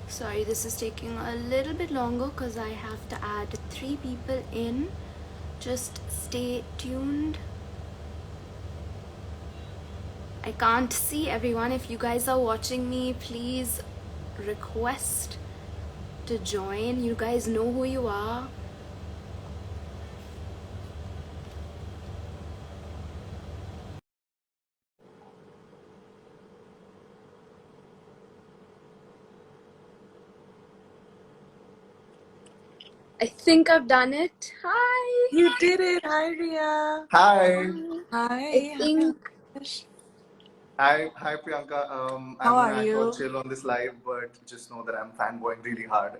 Sorry, this is taking a little bit longer because I have to add 3 people in. Just stay tuned. I can't see everyone. If you guys are watching me, please request to join. You guys know who you are. I think I've done it. Hi. You did it. Hi, Ria. Hi. Hi. I think. Hi, Priyanka. How I'm are gonna you? chill on this live, but just know that I'm fanboying really hard.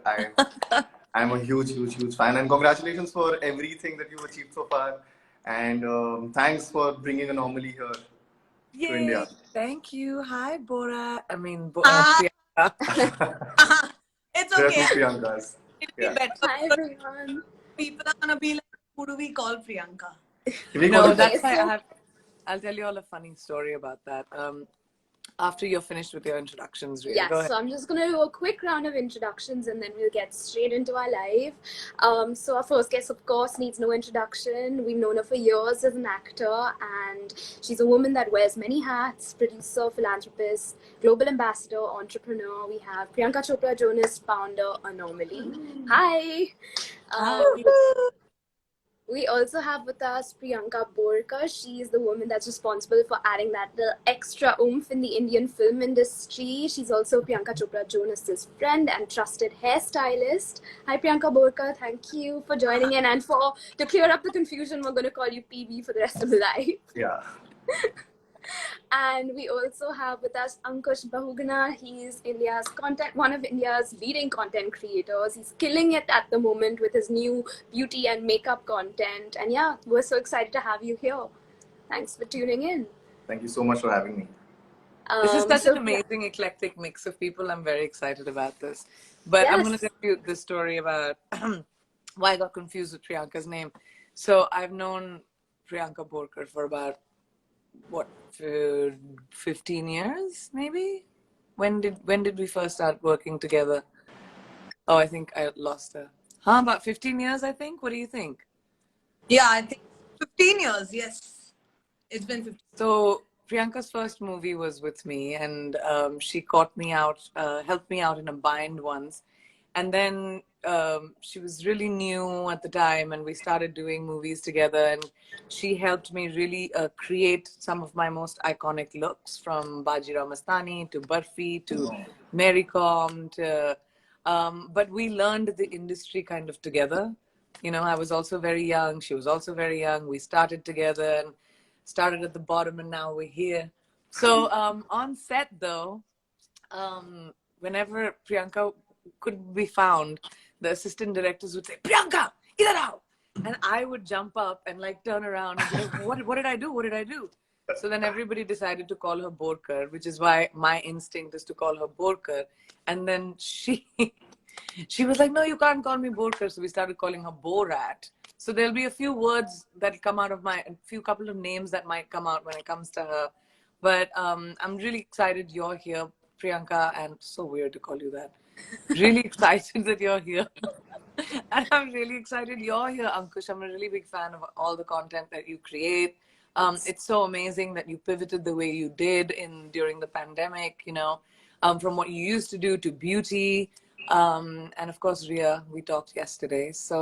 I'm a huge fan, and congratulations for everything that you've achieved so far. And thanks for bringing Anomaly here to Yay. India. Thank you. Hi, Bora. I mean, Ah, Priyanka. it's There are okay. two Priyankas. It'll be Yeah. better Hi, because everyone. people are gonna be like, who do we call Priyanka? We call No, you Okay, that's that. why so I'll tell you all a funny story about that. After you're finished with your introductions, Ria. Go yes, ahead. so I'm just going to do a quick round of introductions and then we'll get straight into our live. So our first guest, of course, needs no introduction. We've known her for years as an actor, and she's a woman that wears many hats: producer, philanthropist, global ambassador, entrepreneur. We have Priyanka Chopra Jonas, founder, Anomaly. Hi. Hi. We also have with us Priyanka Borkar. She is the woman that's responsible for adding that little extra oomph in the Indian film industry. She's also Priyanka Chopra Jonas's friend and trusted hairstylist. Hi Priyanka Borkar, thank you for joining in, and for to clear up the confusion, we're going to call you PB for the rest of the life. Yeah. And we also have with us Ankush Bahuguna. He's one of India's leading content creators. He's killing it at the moment with his new beauty and makeup content. And yeah, we're so excited to have you here. Thanks for tuning in. Thank you so much for having me. This is such an So amazing, eclectic mix of people. I'm very excited about this. But I'm going to yes, tell you the story about why I got confused with Priyanka's name. So I've known Priyanka Borkar for about, what, for 15 years, maybe? When did we first start working together? Oh, I think I lost her. Huh? About 15 years, I think? What do you think? Yeah, I think 15 years. Yes, it's been 15. So Priyanka's first movie was with me, and she caught me out, helped me out in a bind once, and then she was really new at the time, and we started doing movies together, and she helped me really create some of my most iconic looks, from Bajirao Mastani to Barfi to Mary Com to. But we learned the industry kind of together. You know, I was also very young. She was also very young. We started together and started at the bottom, and now we're here. So on set, though, whenever Priyanka could be found, the assistant directors would say, "Priyanka, idhar aao," and I would jump up and like turn around and be like, "What did I do? What did I do?" So then everybody decided to call her Borkar, which is why my instinct is to call her Borkar. And then she was like, "No, you can't call me Borkar." So we started calling her Borat. So there'll be a few words that come out of a couple of names that might come out when it comes to her. But I'm really excited you're here, Priyanka, and so weird to call you that. Really excited that you're here. And I'm really excited you're here, Ankush. I'm a really big fan of all the content that you create. It's so amazing that you pivoted the way you did during the pandemic, from what you used to do to beauty. And of course, Ria, we talked yesterday. So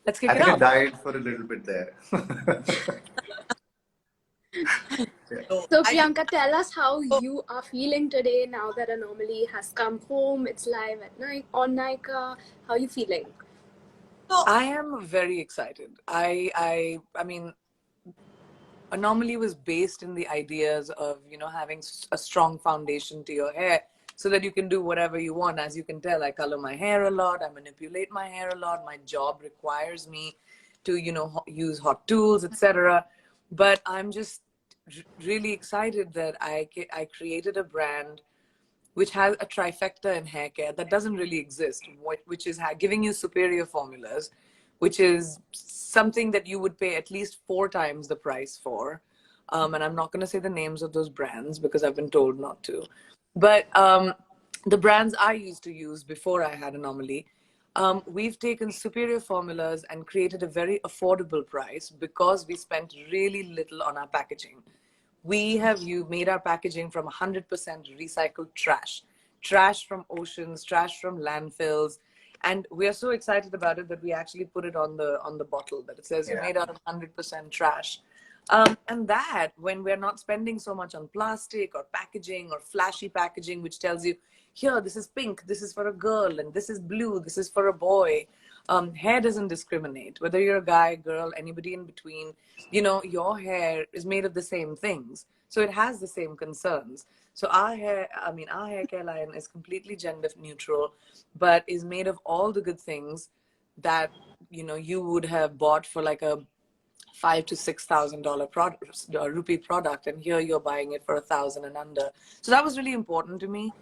let's kick I it think I off. died for a little bit there. so I think Priyanka, tell us how you are feeling today now that Anomaly has come home. It's live at night on Nika. How are you feeling? so. I am very excited. I mean, Anomaly was based in the ideas of, having a strong foundation to your hair so that you can do whatever you want. As you can tell, I color my hair a lot, I manipulate my hair a lot. My job requires me to, use hot tools, etc. But I'm just really excited that I created a brand which has a trifecta in hair care that doesn't really exist, which is giving you superior formulas, which is something that you would pay at least 4 times the price for. And I'm not going to say the names of those brands because I've been told not to. But the brands I used to use before I had Anomaly, we've taken superior formulas and created a very affordable price because we spent really little on our packaging. We have made our packaging from 100% recycled trash from oceans, trash from landfills, and we are so excited about it that we actually put it on the bottle that it says made out of 100% trash. And that, when we're not spending so much on plastic or packaging or flashy packaging, which tells you, here, this is pink, this is for a girl, and this is blue, this is for a boy. Hair doesn't discriminate. Whether you're a guy, girl, anybody in between, your hair is made of the same things. So it has the same concerns. So our hair care line is completely gender neutral, but is made of all the good things that, you would have bought for like a $5,000 to $6,000 rupee product, and here you're buying it for 1,000 and under. So that was really important to me,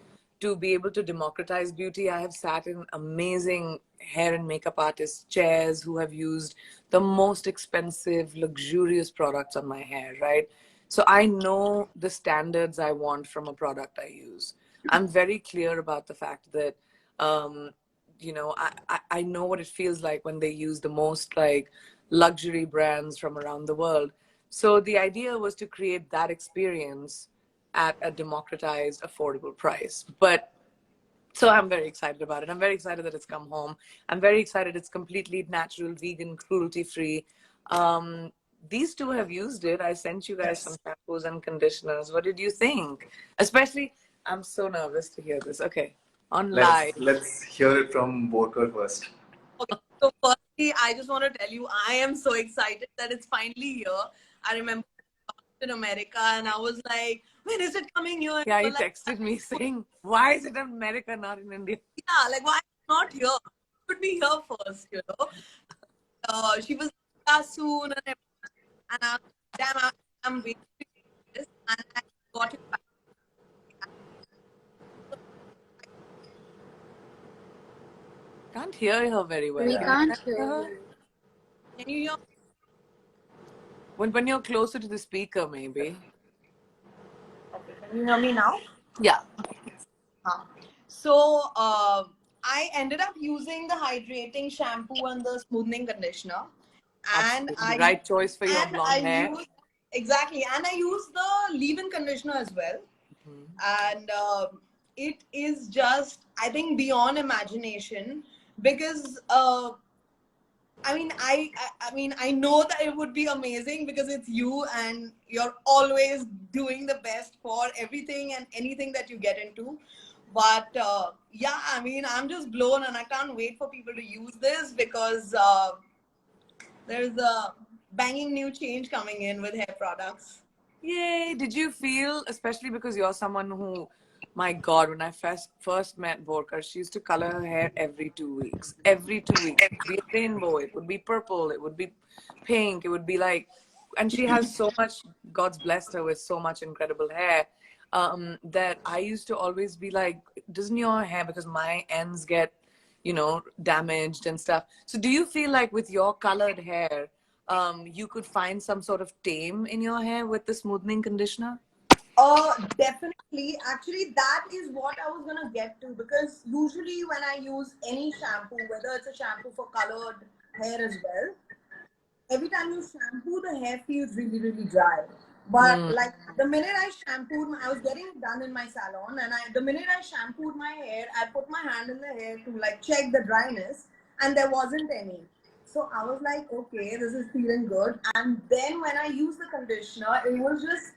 to be able to democratize beauty. I have sat in amazing hair and makeup artists' chairs who have used the most expensive, luxurious products on my hair, right? So I know the standards I want from a product I use. I'm very clear about the fact that, I know what it feels like when they use the most like luxury brands from around the world. So the idea was to create that experience at a democratized, affordable price. But so I'm very excited about it. I'm very excited that it's come home. I'm very excited it's completely natural, vegan, cruelty-free. These two have used it. I sent you guys some shampoos and conditioners. What did you think? Especially, I'm so nervous to hear this. Okay, on live. Let's hear it from Borkar first. Okay, so firstly, I just want to tell you, I am so excited that it's finally here. I remember in America, and I was like, when is it coming here? And Yeah, you he were like, texted me saying, why is it in America, not in India? yeah, like, why not here? It should be here first, She was like, yeah, soon, and everything. And I was like, damn, I'm waiting for this, and I got it back. Can't hear her very well. We Can you can't hear hear her? you. Can you hear? When you're closer to the speaker, maybe. Okay, can you hear me now? Yeah. Huh. So I ended up using the hydrating shampoo and the smoothing conditioner, and Absolutely. Right choice for your blonde hair. used exactly, and I used the leave-in conditioner as well, and it is just, I think, beyond imagination, because I know that it would be amazing because it's you and you're always doing the best for everything and anything that you get into. But yeah, I'm just blown, and I can't wait for people to use this because there's a banging new change coming in with hair products. Yay! Did you feel, especially because you're someone who, my God, when I first met Borkar, she used to color her hair every 2 weeks. Every 2 weeks. It would be a rainbow, it would be purple, it would be pink, it would be like, and she has so much, God's blessed her with so much incredible hair, that I used to always be like, doesn't your hair, because my ends get, damaged and stuff. So do you feel like with your colored hair, you could find some sort of tame in your hair with the smoothing conditioner? Definitely. Actually, that is what I was gonna get to, because usually when I use any shampoo, whether it's a shampoo for colored hair as well, every time you shampoo, the hair feels really, really dry. But like the minute I shampooed, I was getting it done in my salon, and the minute I shampooed my hair, I put my hand in the hair to like check the dryness, and there wasn't any. So I was like, okay, this is feeling good. And then when I used the conditioner, it was just,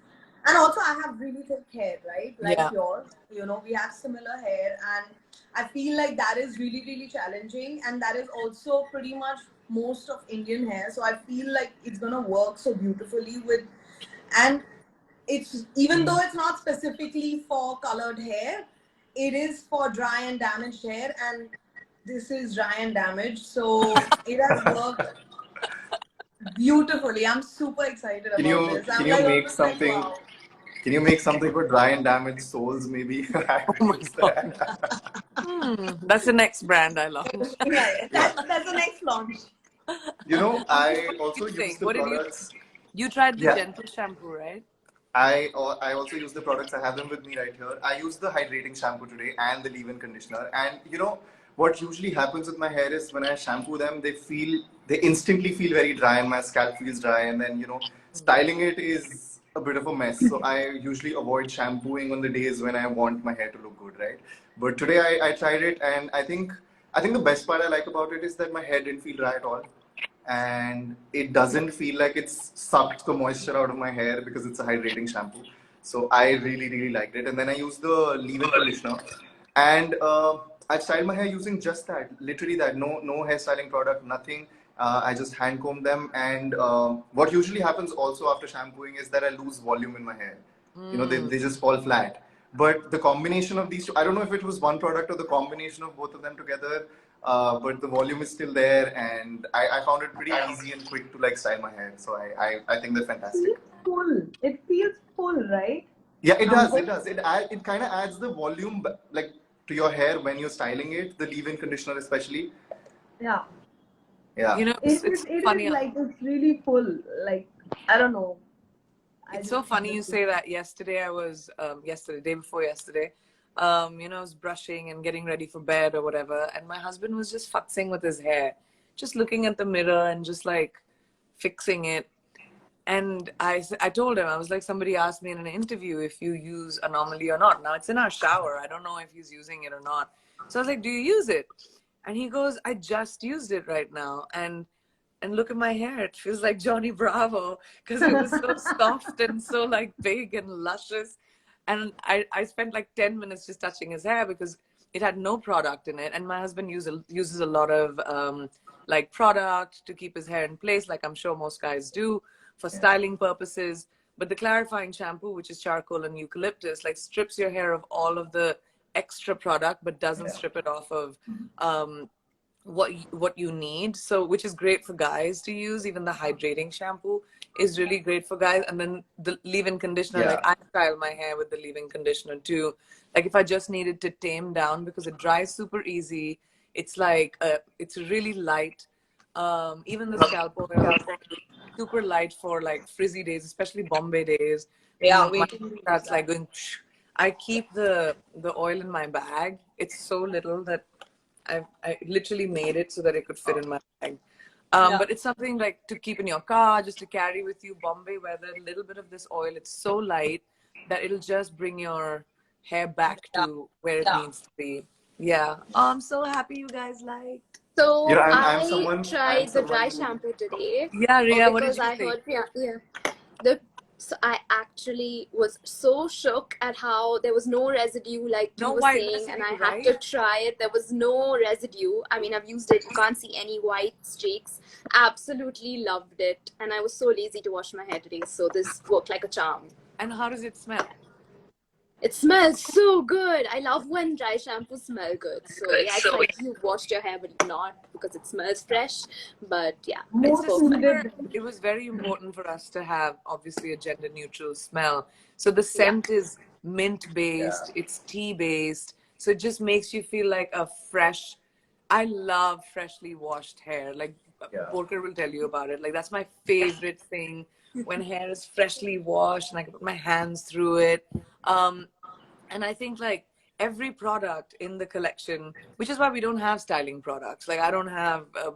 and also I have really thick hair, right? Like Yeah. yours, we have similar hair, and I feel like that is really, really challenging, and that is also pretty much most of Indian hair. So I feel like it's gonna work so beautifully with, and it's, even though it's not specifically for colored hair, it is for dry and damaged hair, and this is dry and damaged, so it has worked beautifully. I'm super excited Can about you this. can I'm you like make almost like, something? wow. Can you make something for dry and damaged souls? Maybe I Oh could my use God. that. That's the next brand I launch. Yeah, Yeah. that's the next launch. I What also did you use think? the What did you products. You tried the Yeah. gentle shampoo, right? I also use the products. I have them with me right here. I use the hydrating shampoo today and the leave-in conditioner. And you know what usually happens with my hair is when I shampoo them, they instantly feel very dry, and my scalp feels dry. And then styling it is a bit of a mess. So I usually avoid shampooing on the days when I want my hair to look good, right? But today I tried it, and I think the best part I like about it is that my hair didn't feel dry at all, and it doesn't feel like it's sucked the moisture out of my hair because it's a hydrating shampoo. So I really, really liked it. And then I used the leave-in conditioner, and I styled my hair using just that, literally that. No hairstyling product, nothing. I just hand comb them, and what usually happens also after shampooing is that I lose volume in my hair. They just fall flat. But the combination of these two, I don't know if it was one product or the combination of both of them together, but the volume is still there, and I found it pretty easy and quick to like style my hair. So I think they're fantastic. Feels full. It feels full, right? Yeah, it does. It Shampoo. does. It kind of adds the volume like to your hair when you're styling it. The leave-in conditioner, especially. Yeah. Yeah. You know, it's It funny. is like it's really full. Like I don't know. It's so funny you say that. Yesterday I was day before yesterday, I was brushing and getting ready for bed or whatever, and my husband was just futzing with his hair, just looking at the mirror and just like fixing it. And I told him, I was like, somebody asked me in an interview if you use Anomaly or not. Now it's in our shower. I don't know if he's using it or not. So I was like, do you use it? And he goes, I just used it right now. And look at my hair. It feels like Johnny Bravo because it was so soft and so like big and luscious. And I spent like 10 minutes just touching his hair because it had no product in it. And my husband uses a lot of like product to keep his hair in place, like I'm sure most guys do for styling purposes. But the clarifying shampoo, which is charcoal and eucalyptus, like strips your hair of all of the extra product, but doesn't strip it off of what you need. So which is great for guys to use. Even the hydrating shampoo is really great for guys. And then the leave-in conditioner, like I style my hair with the leave-in conditioner too. Like if I just needed to tame down, because it dries super easy. It's like it's really light. Even the scalp oil, super light for like frizzy days, especially Bombay days. Yeah, My wait till you use that's that. like going. I keep the oil in my bag. It's so little that I literally made it so that it could fit in my bag. But it's something like to keep in your car, just to carry with you. Bombay weather, a little bit of this oil. It's so light that it'll just bring your hair back to where it needs to be. Yeah. Oh, I'm so happy you guys liked. So I'm I someone. I'm tried the someone dry who. shampoo today, Yeah, Ria, what did because you I think? heard yeah, the so I actually was so shook at how there was no residue, like you No were white saying, and I residue, had right? to try it. There was no residue. I mean, I've used it. You can't see any white streaks. Absolutely loved it, and I was so lazy to wash my hair today, so this worked like a charm. And how does it smell? It smells so good. I love when dry shampoos smell good. So yeah, it's like you washed your hair but not because it smells fresh. But yeah, it's It's Most just perfect. super, needed. it was very important for us to have obviously a gender neutral smell. So the Yeah. scent is mint based, it's tea based. So it just makes you feel like a fresh, I love freshly washed hair. Like Porker will tell you about it. Like that's my favorite thing when hair is freshly washed and I can put my hands through it. Um, and I think like every product in the collection, which is why we don't have styling products. Like I don't have a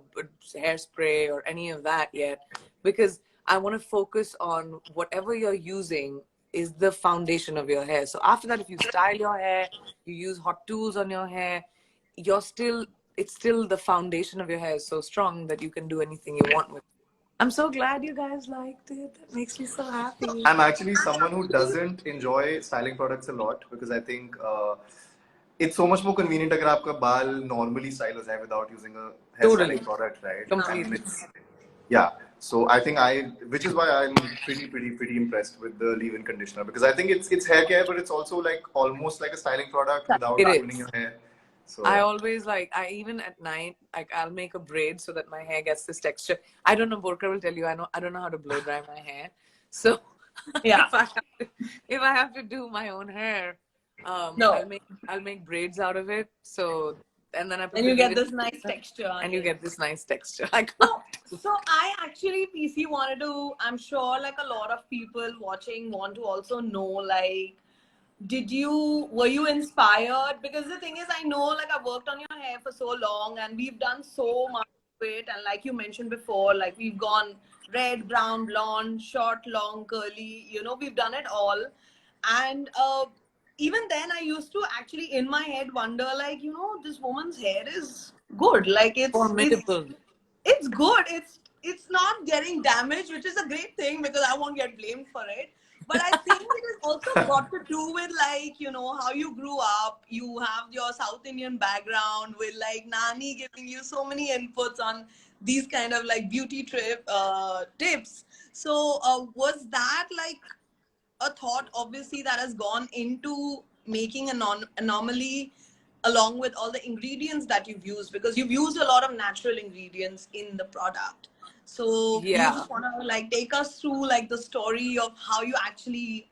hairspray or any of that yet, because I want to focus on whatever you're using is the foundation of your hair. So after that, if you style your hair, you use hot tools on your hair, you're still, it's still the foundation of your hair is so strong that you can do anything you want with it. I'm so glad you guys liked it. That makes me so happy. I'm actually someone who doesn't enjoy styling products a lot because I think it's so much more convenient अगर आपका बाल normally style हो जाए without using a hair Totally. styling product, right? I mean, Completely. it's yeah. So I think which is why I'm pretty impressed with the leave-in conditioner because I think it's hair care, but it's also like almost like a styling product It without ruining is. your hair. So I always like, I even at night, like I'll make a braid so that my hair gets this texture. I don't know, Borka will tell you, I don't know how to blow dry my hair. So Yeah. if I have to do my own hair, No. I'll make braids out of it. So, and then I put And the you get leave-in this nice conditioner, texture. and you get this nice texture. I So, can't. So I actually, PC, wanted to, I'm sure like a lot of people watching want to also know, like, were you inspired? Because the thing is, I know like I've worked on your hair for so long and we've done so much of it. And like you mentioned before, like we've gone red, brown, blonde, short, long, curly, we've done it all. And even then I used to actually in my head wonder, like, this woman's hair is good. Like Formidable. it's good. It's not getting damaged, which is a great thing because I won't get blamed for it. But I think it has also got to do with, like, how you grew up. You have your South Indian background with like Nani giving you so many inputs on these kind of like beauty tips. So was that like a thought, obviously, that has gone into making an anomaly along with all the ingredients that you've used, because you've used a lot of natural ingredients in the product. So do you Yeah. just want to like take us through like the story of how you actually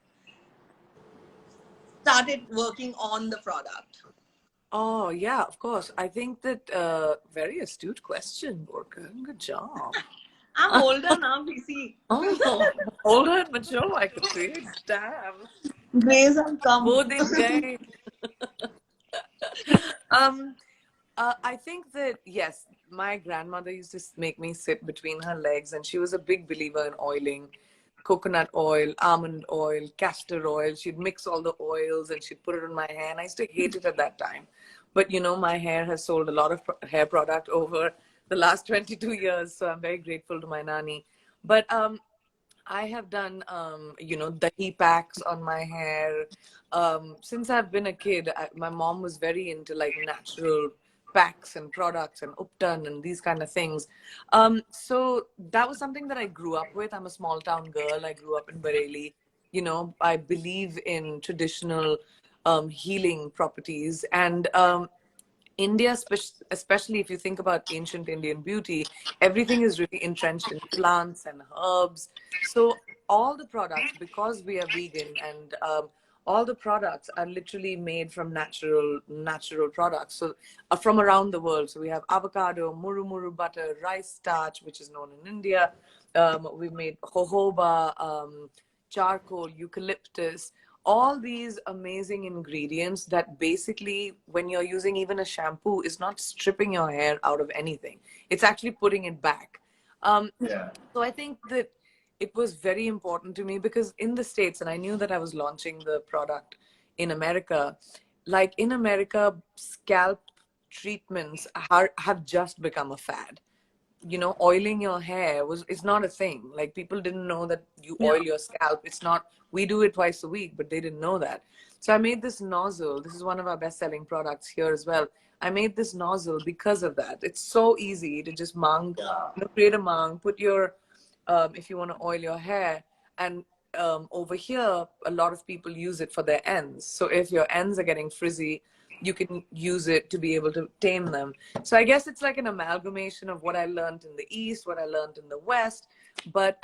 started working on the product? Oh, yeah, of course. I think that very astute question, Borka. Good job. I'm older now, PC. Oh, older and mature, I could say. Damn. Grays have come. Wo din gaye. Um, I think that, yes, my grandmother used to make me sit between her legs, and she was a big believer in oiling. Coconut oil, almond oil, castor oil. She'd mix all the oils and she'd put it on my hair. And I used to hate it at that time. But my hair has sold a lot of hair product over the last 22 years. So I'm very grateful to my Nani. But I have done, dahi packs on my hair. Since I've been a kid, my mom was very into like natural packs and products and uptan and these kind of things. So that was something that I grew up with. I'm a small town girl. I grew up in Bareilly. I believe in traditional healing properties. And India, especially if you think about ancient Indian beauty, everything is really entrenched in plants and herbs. So all the products, because we are vegan, and all the products are literally made from natural products. So from around the world. So we have avocado, muru butter, rice starch, which is known in India. We've made jojoba, charcoal, eucalyptus, all these amazing ingredients that basically, when you're using even a shampoo, is not stripping your hair out of anything. It's actually putting it back. Yeah. So I think that it was very important to me because in the States, and I knew that I was launching the product in America, like in America, scalp treatments have just become a fad. Oiling your hair is not a thing. Like people didn't know that you Yeah. oil your scalp. It's not, we do it twice a week, but they didn't know that. So I made this nozzle. This is one of our best selling products here as well. I made this nozzle because of that. It's so easy to just create a mung, put your, if you want to oil your hair. And over here, a lot of people use it for their ends. So if your ends are getting frizzy, you can use it to be able to tame them. So I guess it's like an amalgamation of what I learned in the East, what I learned in the West. But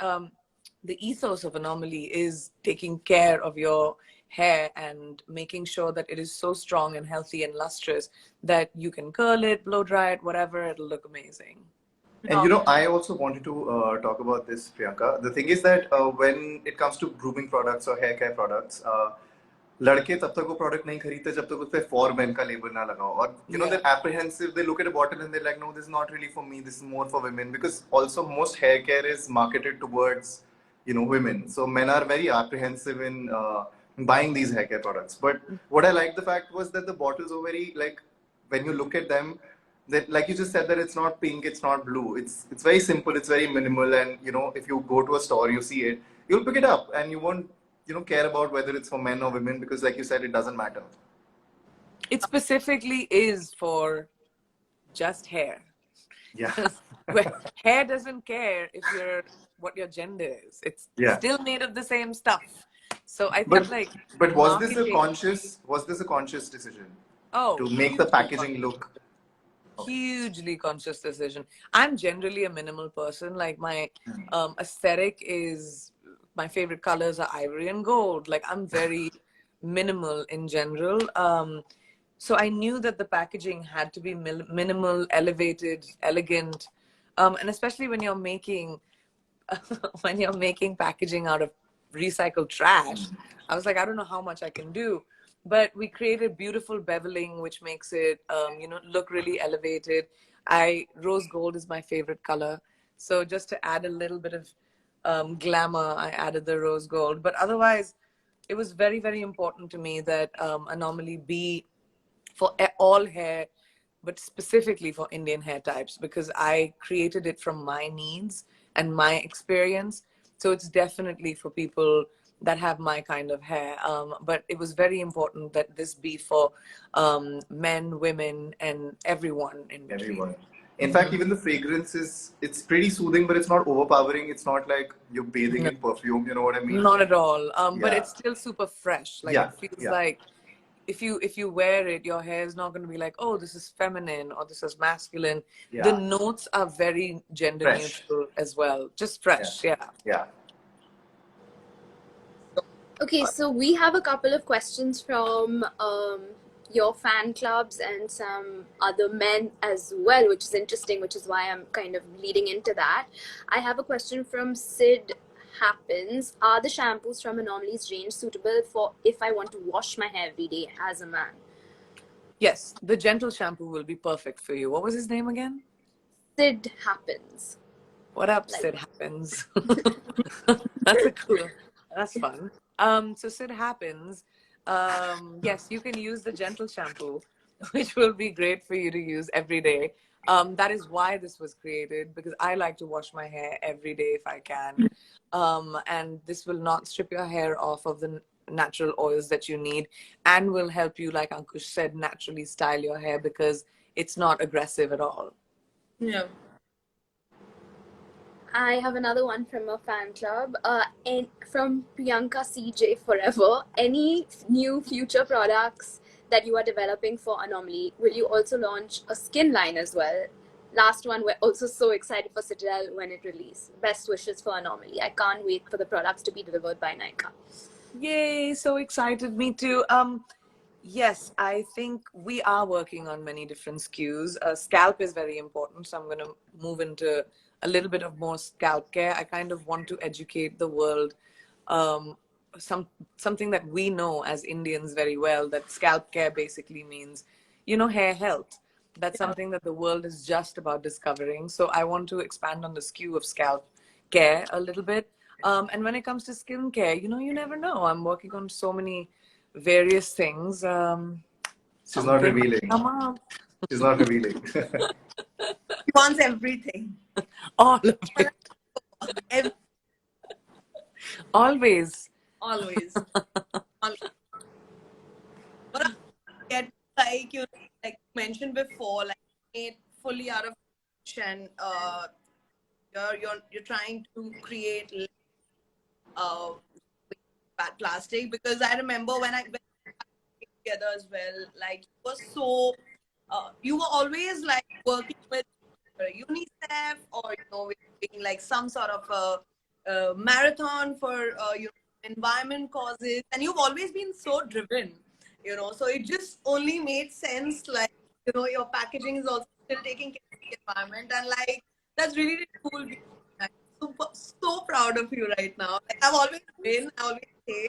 the ethos of Anomaly is taking care of your hair and making sure that it is so strong and healthy and lustrous that you can curl it, blow dry it, whatever, it'll look amazing. And I also wanted to talk about this, Priyanka. The thing is that when it comes to grooming products or hair care products, लड़के तब तक वो product नहीं खरीदते जब तक उस पे फॉर मेन का लेबल ना लगाओ और they're apprehensive. They look at a bottle and they're like, no, this is not really for me, this is more for women, because also most hair care is marketed towards women, so men are very apprehensive in buying these hair care products. But what I liked the fact was that the bottles were very, like, when you look at them, that, like you just said, that it's not pink, it's not blue, it's very simple, it's very minimal, and if you go to a store, you see it, you'll pick it up and you won't care about whether it's for men or women, because like you said, it doesn't matter. It specifically is for just hair. Yeah. Where hair doesn't care what your gender is. It's Yeah. still made of the same stuff. So I But think like was this a marketing, conscious decision to make the hugely packaging look? hugely conscious decision. I'm generally a minimal person. Like my aesthetic is, my favorite colors are ivory and gold. Like I'm very minimal in general. So I knew that the packaging had to be minimal, elevated, elegant. And especially when you're making when you're making packaging out of recycled trash, I was like, I don't know how much I can do. But we created beautiful beveling, which makes it, look really elevated. Rose gold is my favorite color. So just to add a little bit of glamour, I added the rose gold. But otherwise, it was very, very important to me that Anomaly be for all hair, but specifically for Indian hair types, because I created it from my needs and my experience. So it's definitely for people that have my kind of hair. But it was very important that this be for men, women, and everyone in between. Everyone. In fact, even the fragrance it's pretty soothing, but it's not overpowering. It's not like you're bathing No, in perfume, you know what I mean? not at all. But Yeah. it's still super fresh. Like Yeah. it feels Yeah. like if you wear it, your hair is not going to be like, oh, this is feminine or this is masculine. The Yeah. notes are very gender Fresh. neutral as well, just Yeah. fresh. Yeah. Yeah. Okay, so we have a couple of questions from your fan clubs and some other men as well, which is interesting, which is why I'm kind of leading into that. I have a question from Sid Happens. Are the shampoos from Anomaly's range suitable for if I want to wash my hair every day as a man? Yes, the gentle shampoo will be perfect for you. What was his name again? Sid Happens. What up, Like, Sid Happens? That's a cool. That's fun. So Sid Happens. Yes, you can use the gentle shampoo, which will be great for you to use every day. That is why this was created, because I like to wash my hair every day if I can. And this will not strip your hair off of the natural oils that you need, and will help you, like Ankush said, naturally style your hair because it's not aggressive at all. Yeah. I have another one from a fan club. And from Priyanka CJ Forever. Any new future products that you are developing for Anomaly? Will you also launch a skin line as well? Last one, we're also so excited for Citadel when it releases. Best wishes for Anomaly. I can't wait for the products to be delivered by Nika. Yay, so excited. Me too. Yes, I think we are working on many different SKUs. Scalp is very important, so I'm going to move into a little bit of more scalp care. I kind of want to educate the world, um, something that we know as Indians very well, that scalp care basically means, hair health. That's something that the world is just about discovering. So I want to expand on the SKU of scalp care a little bit. And when it comes to skincare, you never know. I'm working on so many various things. She's not Something revealing. come up. She's not revealing. He wants everything. All of it. Ev- Always. always. Always. But I get like you like mentioned before, like made fully out of and you're trying to create uh bad plastic, because I remember when I together as well. Like you were always like working with UNICEF, or with doing like some sort of a marathon for environment causes, and you've always been so driven. So it just only made sense. Like your packaging is also still taking care of the environment, and like that's really, really cool. I'm so proud of you right now. Like I've always been, I always say,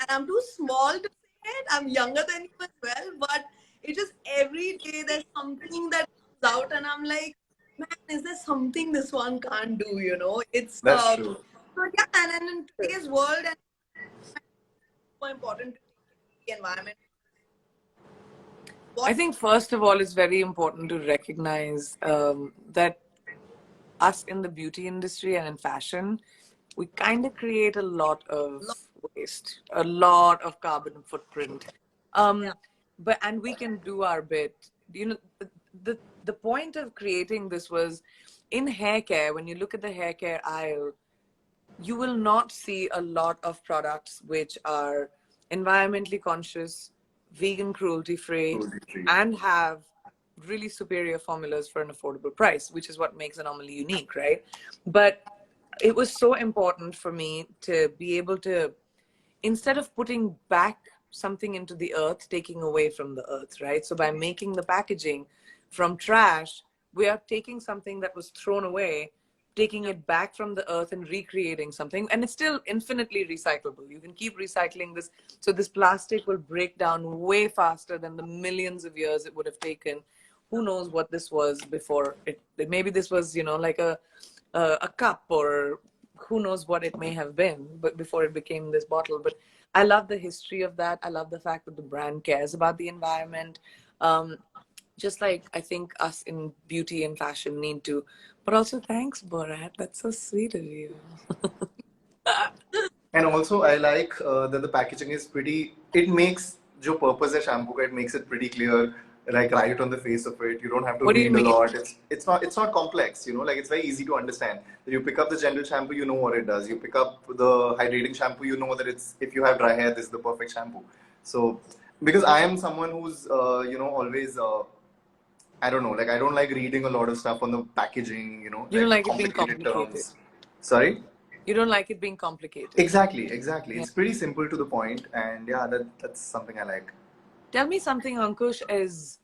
and I'm too small to say it. I'm younger than you as well, but it just every day there's something that comes out, and I'm like, man, is there something this one can't do? It's That's true. so yeah, and in today's world, and it's so important to take care of the environment. I think first of all, it's very important to recognize that us in the beauty industry and in fashion, we kind of create a lot of waste, a lot of carbon footprint. Yeah. And we can do our bit. The point of creating this was in hair care. When you look at the hair care aisle, you will not see a lot of products which are environmentally conscious, vegan, cruelty free, and have really superior formulas for an affordable price, which is what makes Anomaly unique, right? But it was so important for me to be able to, instead of putting back something into the earth, taking away from the earth, right? So by making the packaging from trash, we are taking something that was thrown away, taking it back from the earth and recreating something, and it's still infinitely recyclable. You can keep recycling this, so this plastic will break down way faster than the millions of years it would have taken. Who knows what this was before it? Maybe this was, you know, like a cup, or who knows what it may have been, but before it became this bottle. But I love the history of that. I love the fact that the brand cares about the environment. um, just like I think us in beauty and fashion need to. But also, thanks, Borat. That's so sweet of you. And also, I like that the packaging is pretty. It makes जो purpose है shampoo का, it makes it pretty clear, like right on the face of it. You don't have to What do you read a mean? lot. It's not complex. You know, like it's very easy to understand. You pick up the general shampoo, you know what it does. You pick up the hydrating shampoo, you know that it's, if you have dry hair, this is the perfect shampoo. So because I am someone who's always I don't know, like I don't like reading a lot of stuff on the packaging. You know, You don't like like it being complicated complicated. terms. Sorry. You don't like it being complicated. Exactly. Yeah. It's pretty simple to the point, and yeah, that's something I like. Tell me something, Ankush, as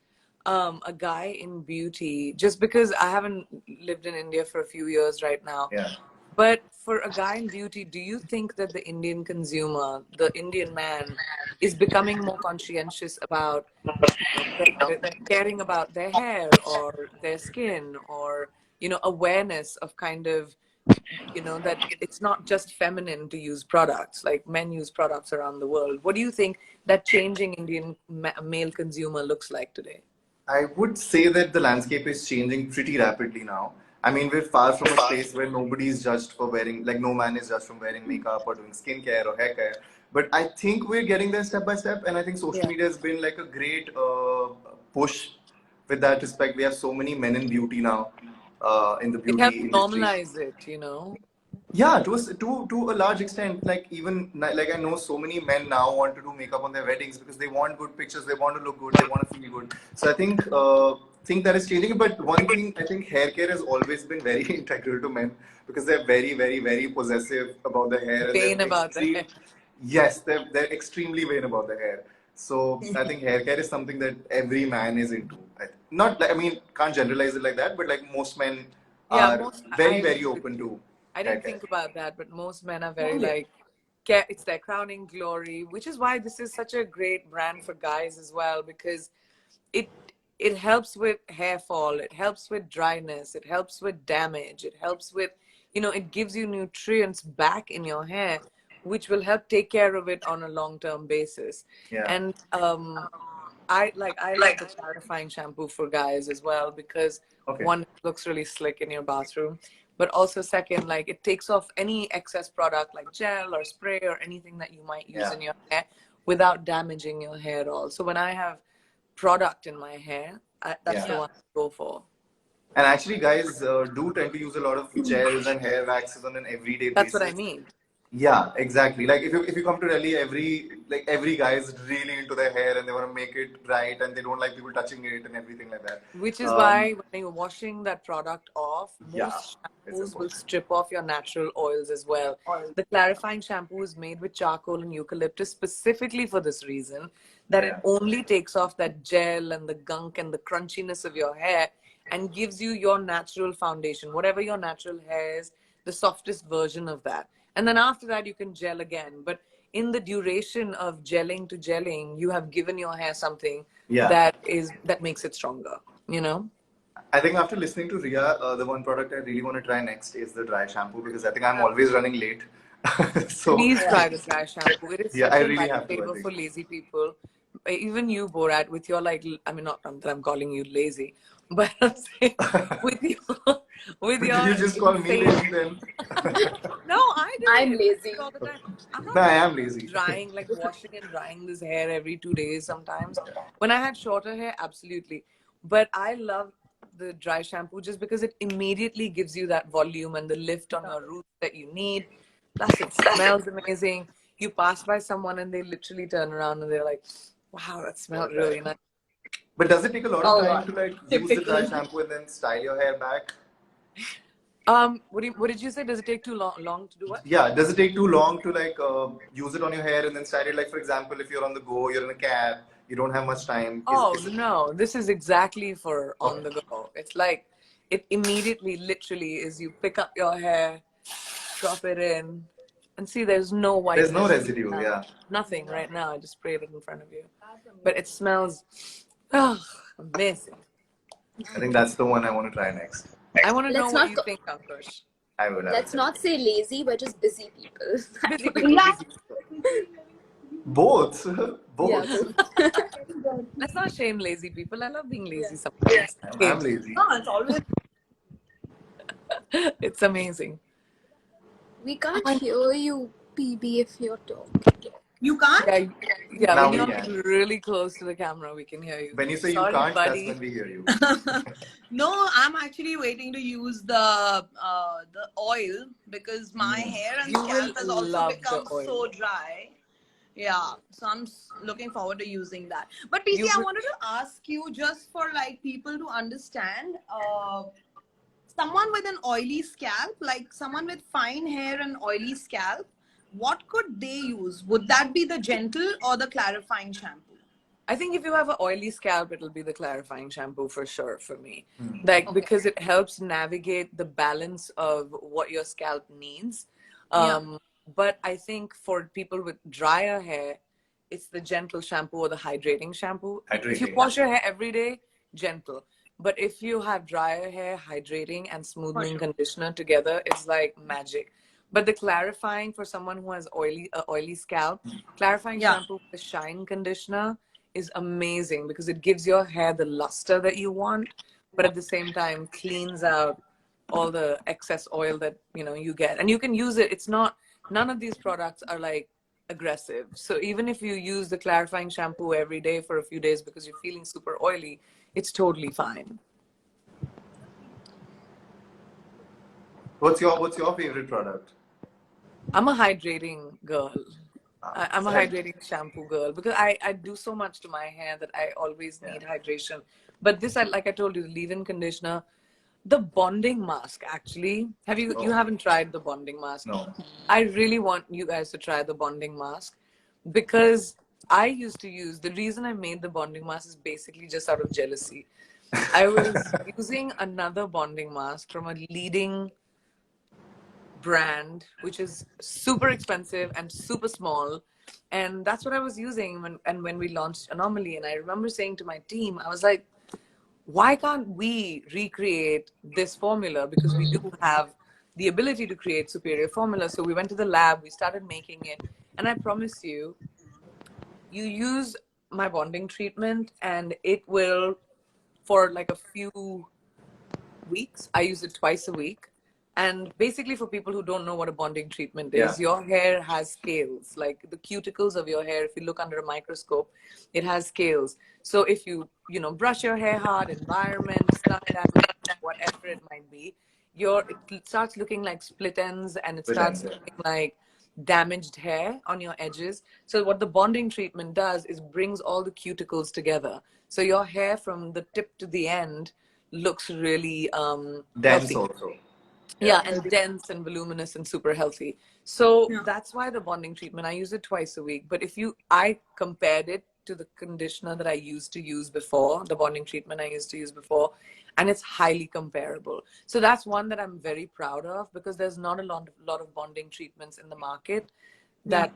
a guy in beauty, just because I haven't lived in India for a few years right now. Yeah. But for a guy in beauty, do you think that the Indian consumer, the Indian man, is becoming more conscientious about, you know, caring about their hair or their skin, or, you know, awareness of kind of, you know, that it's not just feminine to use products, like men use products around the world. What do you think that changing Indian male consumer looks like today? I would say that the landscape is changing pretty rapidly now. I mean, we're far from a space where nobody is judged for wearing, like, no man is judged from wearing makeup or doing skincare or hair care. But I think we're getting there step by step, and I think social Yeah. media has been like a great push with that respect. We have so many men in beauty now, in the It beauty helps industry. normalize it, you know. Yeah, to a large extent, like even like I know so many men now want to do makeup on their weddings because they want good pictures, they want to look good, they want to feel good. So I think that is changing. But one thing, I think hair care has always been very integral to men because they're very possessive about the hair, and they're Vain about the hair. extreme. Yes, they're extremely vain about the hair. So I think hair care is something that every man is into. Not like, I mean, can't generalize it like that, but like most men Yeah, are most, I very agree with open you. to I hair didn't care. think about that, but most men are very Oh, yeah. like, it's their crowning glory, which is why this is such a great brand for guys as well, because it it helps with hair fall, it helps with dryness, it helps with damage, it helps with, you know, it gives you nutrients back in your hair, which will help take care of it on a long-term basis. Yeah. And I love the clarifying shampoo for guys as well, because Okay. one, it looks really slick in your bathroom, but also second, like it takes off any excess product like gel or spray or anything that you might use Yeah. in your hair without damaging your hair at all. So when I have product in my hair, that's the Yeah. one I go for. And actually, guys do tend to use a lot of gels and hair waxes on an everyday That's what I basis. mean. Yeah, exactly. Like if you come to Delhi, every guy is really into their hair and they want to make it right and they don't like people touching it and everything like that. Which is Um, why when you're washing that product off, yeah, most it's shampoos will important. strip off your natural oils as well. The clarifying shampoo is made with charcoal and eucalyptus specifically for this reason, that it Yeah. only takes off that gel and the gunk and the crunchiness of your hair and gives you your natural foundation, whatever your natural hair is, the softest version of that. And then after that, you can gel again. But in the duration of gelling to gelling, you have given your hair something Yeah. that makes it stronger, you know. I think after listening to Ria, the one product I really want to try next is the dry shampoo because I think I'm always running late. So Please try the dry shampoo. It is yeah, I such a really have to, I lifesaver think. for lazy people. Even you, Borat, with your like, I mean, not that I'm calling you lazy, but I'm saying with your with But did your you just call me insane. lazy then? No, I do I'm it. I do lazy. it all the time. I'm No, not I lazy. am lazy. Drying, like washing and drying this hair every 2 days sometimes. When I had shorter hair, absolutely. But I love the dry shampoo just because it immediately gives you that volume and the lift on your roots that you need. Plus, it smells amazing. You pass by someone and they literally turn around and they're like, wow, that smelled really nice. But does it take a lot A of time lot. to like use the dry Typical. shampoo and then style your hair back? What did you say? Does it take too long to do what? Yeah, does it take too long to like use it on your hair and then style it? Like for example, if you're on the go, you're in a cab, you don't have much time. Oh Is it no, this is exactly for on okay? the go. It's like it immediately, literally, is you pick up your hair, drop it in, and see there's no white There's no residue, yeah. Nothing right now. I just sprayed it in front of you. But it smells amazing. I think that's the one I want to try next. I want to know Let's what not you go, think, Ankush. I would. let's not say lazy, but just busy people. Busy people, busy people. Both. Yeah, Both. Let's not shame lazy people. I love being lazy sometimes. I'm lazy. No, it's always. It's amazing. we can't hear you, PB, if you're talking. You can't? Yeah, Now when we you're can. really close to the camera, we can hear you. When you say Sorry, you can't, buddy. that's when we hear you. No, I'm actually waiting to use the oil because my hair and You scalp will has also love the become oil. so dry. Yeah, so I'm looking forward to using that. But PC, You I will- wanted to ask you just for like people to understand. Someone with an oily scalp, like someone with fine hair and oily scalp, what could they use? Would that be the gentle or the clarifying shampoo? I think if you have an oily scalp, it'll be the clarifying shampoo for sure for me. Like, because it helps navigate the balance of what your scalp needs. But I think for people with drier hair, it's the gentle shampoo or the hydrating shampoo. If you Hydrating, wash your hair every day, gentle. But if you have drier hair, hydrating and smoothing conditioner together, it's like magic. But the clarifying for someone who has oily scalp, clarifying shampoo with the shine conditioner is amazing because it gives your hair the luster that you want, but at the same time cleans out all the excess oil that you get. And you can use it. It's not, none of these products are like aggressive. So even if you use the clarifying shampoo every day for a few days because you're feeling super oily, it's totally fine. What's your favorite product? I'm a hydrating girl. I'm a Right. hydrating shampoo girl because I do so much to my hair that I always need hydration. But this, like I told you, the leave-in conditioner, the bonding mask, actually. You haven't tried the bonding mask? No. I really want you guys to try the bonding mask because I used to use, the reason I made the bonding mask is basically just out of jealousy. I was using another bonding mask from a leading brand, which is super expensive and super small. And that's what I was using when we launched Anomaly. And I remember saying to my team, I was like, why can't we recreate this formula? Because we do have the ability to create superior formula. So we went to the lab, we started making it. And I promise you, you use my bonding treatment and it will, for like a few weeks, I use it twice a week. And basically, for people who don't know what a bonding treatment is, your hair has scales, like the cuticles of your hair. If you look under a microscope, it has scales. So if you brush your hair hard, environment, sun damage, whatever it might be, it starts looking like split ends and it starts looking like damaged hair on your edges. So what the bonding treatment does is brings all the cuticles together. So your hair from the tip to the end looks really Dense healthy. also. Yeah, and dense and voluminous and super healthy. So that's why the bonding treatment, I use it twice a week. But I compared it to the conditioner that I used to use before, the bonding treatment I used to use before, and it's highly comparable. So that's one that I'm very proud of because there's not a lot of bonding treatments in the market that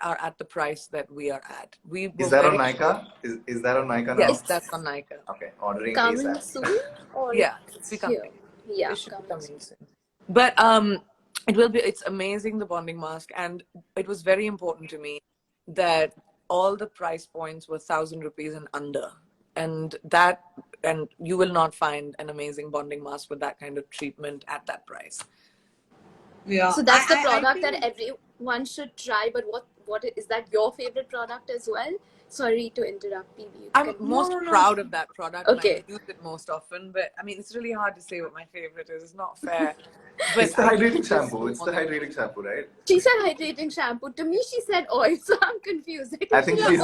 are at the price that we are at. Is that on Nykaa? Is that on Nykaa now? Yes, that's on Nykaa. Okay, ordering Coming ASAP. soon? Or Yeah, it's here? becoming. Yeah, It should be coming coming soon. But it's amazing, the bonding mask, and it was very important to me that all the price points were 1,000 rupees and under, and you will not find an amazing bonding mask with that kind of treatment at that price. Yeah. So that's the product that everyone should try. But what is that your favorite product as well? Sorry to interrupt, PB. I'm most proud of that product and I use it most often, but I mean, it's really hard to say what my favorite is. It's not fair. But It's the hydrating shampoo. It's the hydrating shampoo, right? She said hydrating shampoo. To me, she said oil, so I'm confused. I think she's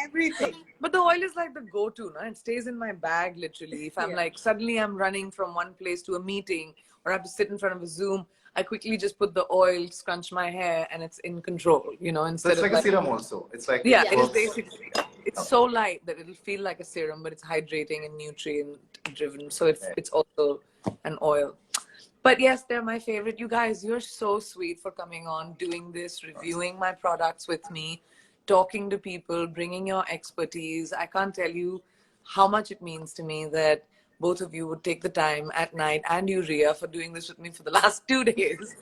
everything. But the oil is like the go-to, no? It stays in my bag literally. If I'm like, suddenly I'm running from one place to a meeting or I have to sit in front of a Zoom, I quickly just put the oil, scrunch my hair, and it's in control, instead so it's of like a serum also. It's like it is basically. it's so light that it'll feel like a serum, but it's hydrating and nutrient driven. So it's also an oil. But yes, they're my favorite. You guys, you're so sweet for coming on, doing this, reviewing my products with me, talking to people, bringing your expertise. I can't tell you how much it means to me that both of you would take the time at night, and you, Ria, for doing this with me for the last 2 days.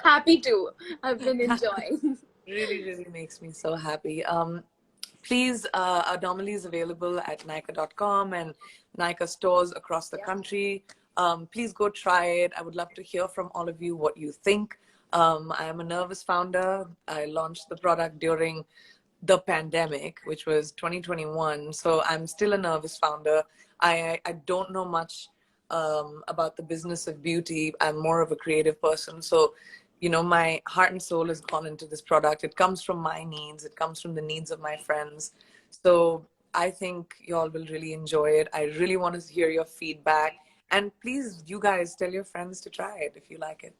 Happy to. I've been enjoying. Really, really makes me so happy. Please, Anomaly is available at Nykaa.com and Nykaa stores across the country. Please go try it. I would love to hear from all of you what you think. I am a nervous founder. I launched the product during the pandemic, which was 2021. So I'm still a nervous founder. I don't know much about the business of beauty. I'm more of a creative person. So, you know, my heart and soul has gone into this product. It comes from my needs. It comes from the needs of my friends. So I think y'all will really enjoy it. I really want to hear your feedback. And please, you guys, tell your friends to try it if you like it.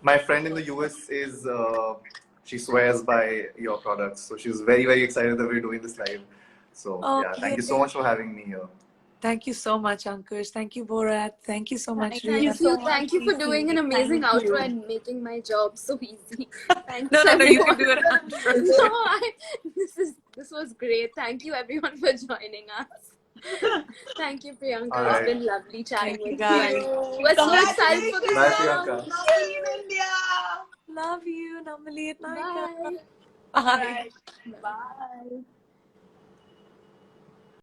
My friend in the US is, she swears by your products. So she's very, very excited that we're doing this live. So yeah, thank you so much for having me here. Thank you so much, Ankush. Thank you, Borat. Thank you so much, Ria. Thank you. Thank you for doing an amazing Thank outro you. and making my job so easy. Thanks, No, you can everyone. do it. No, this was great. Thank you, everyone, for joining us. Thank you, Priyanka. All right. It's been lovely chatting Thank you, with guys. you. We're so excited for this Bye, song. Priyanka. Normally in India. Love you, Anomaly at Nykaa. Bye. Bye. Bye.